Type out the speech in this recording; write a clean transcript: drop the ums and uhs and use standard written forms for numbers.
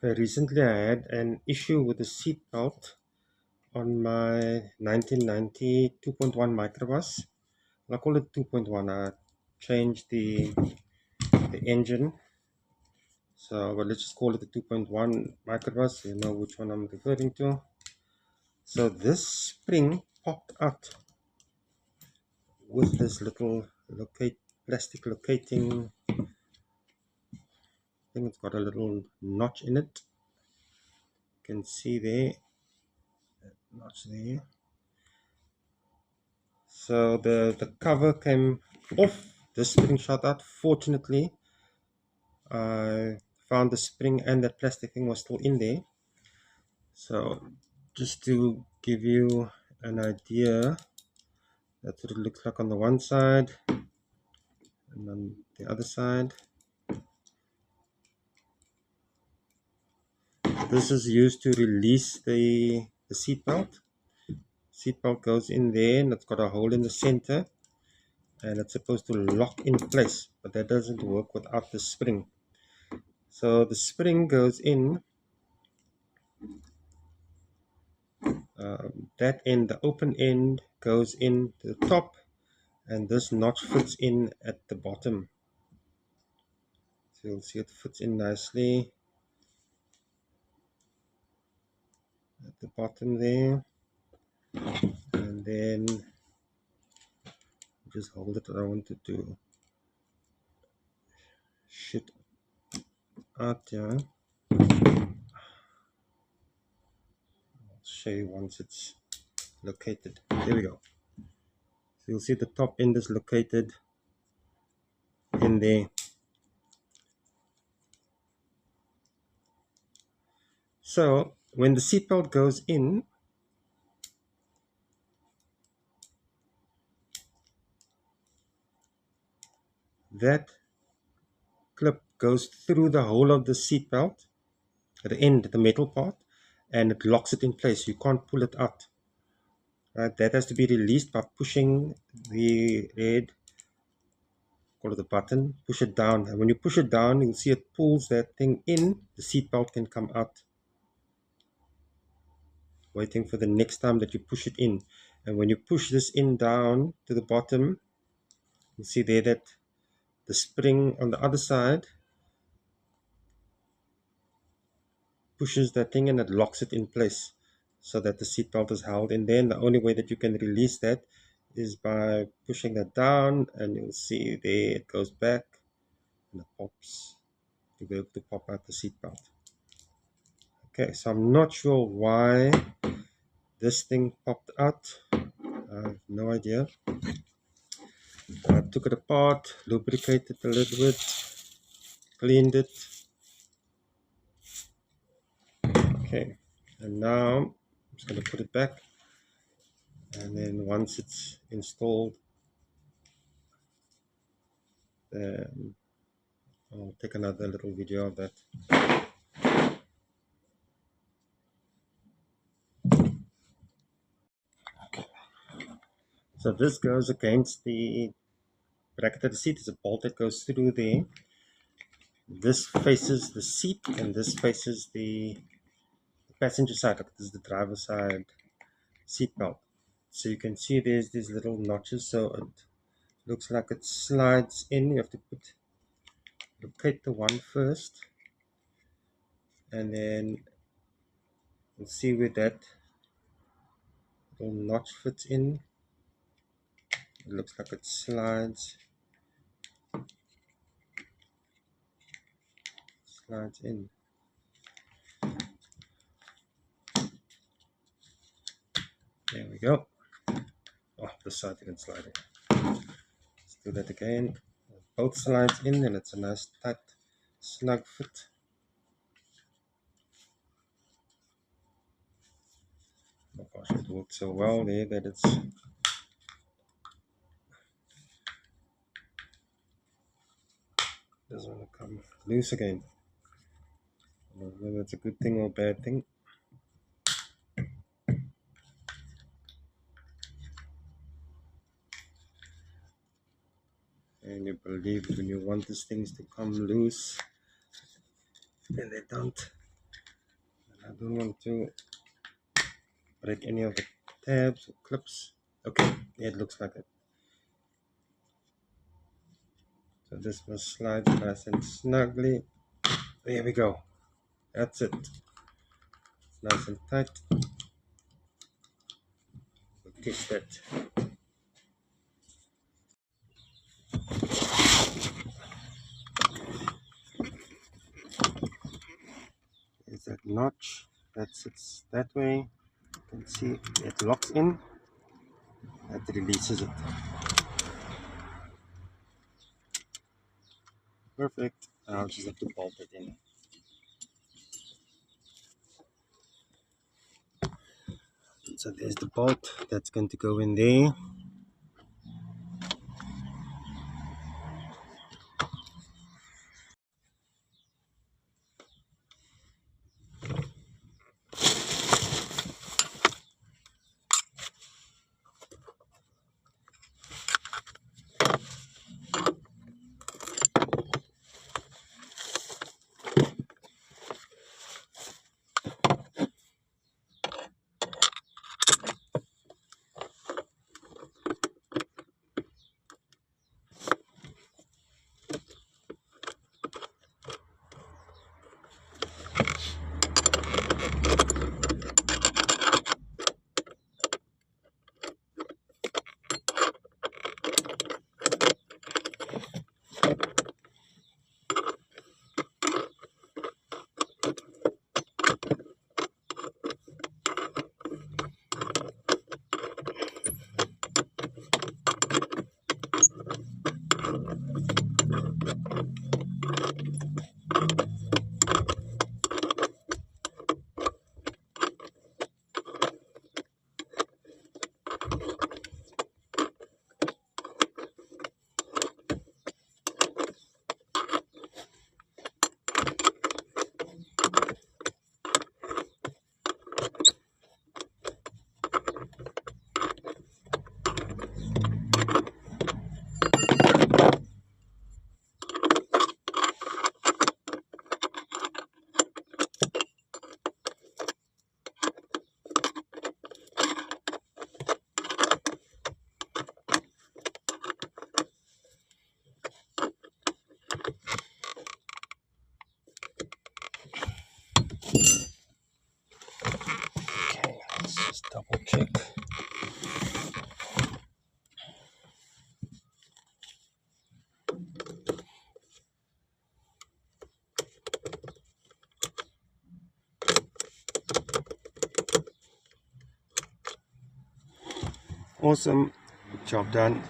Okay, recently I had an issue with the seat belt on my 1990 2.1 microbus. I call it 2.1. I changed the engine, but let's just call it the 2.1 microbus. You know which one I'm referring to. So this spring popped out with this little plastic locating thing. It's got a little notch in it. You can see there, notch there. So the cover came off. The spring shot out. Fortunately, I found the spring and that plastic thing was still in there. So just to give you an idea, that's what it looks like on the one side, and on the other side. This is used to release the seat belt. Seat belt goes in there, and it's got a hole in the center, and it's supposed to lock in place, but that doesn't work without the spring. So the spring goes in. That end, the open end, goes in to the top, and this notch fits in at the bottom. So you'll see it fits in nicely at the bottom there, and then just hold it. I wanted to shoot out here. I'll show you once it's located. There we go. So you'll see the top end is located in there. So when the seatbelt goes in, that clip goes through the hole of the seatbelt at the end, the metal part, and it locks it in place. You can't pull it out. Right? That has to be released by pushing the red, call it the button, push it down. And when you push it down, you'll see it pulls that thing in. The seatbelt can come out. Waiting for the next time that you push it in. And when you push this in down to the bottom, you'll see there that the spring on the other side pushes that thing and it locks it in place so that the seatbelt is held in there. And the only way that you can release that is by pushing that down, and you'll see there it goes back and it pops. You'll be able to pop out the seatbelt. Okay, so I'm not sure why this thing popped out. I have no idea. I took it apart, lubricated a little bit, cleaned it. Okay, and now I'm just going to put it back, and then once it's installed, then I'll take another little video of that. So this goes against the bracket of the seat. There's a bolt that goes through there. This faces the seat, and this faces the passenger side. This is the driver's side seat belt. So you can see there's these little notches, so it looks like it slides in. You have to locate the one first, and then you'll see where that little notch fits in. It looks like it slides in. There we go. Oh, this side didn't slide in. Let's do that again. Both slides in, and it's a nice tight snug fit. Oh gosh, it worked so well there that it's doesn't want to come loose again. I don't know whether it's a good thing or a bad thing. And you believe when you want these things to come loose, and they don't. I don't want to break any of the tabs or clips. Okay, it looks like it. So this must slide nice and snugly. There we go. That's it. It's nice and tight. We'll test that. There's that notch that sits that way. You can see it locks in. That releases it. Perfect. I'll just have to bolt it in. So there's the bolt that's going to go in there. Okay, let's just double check. Awesome. Job done.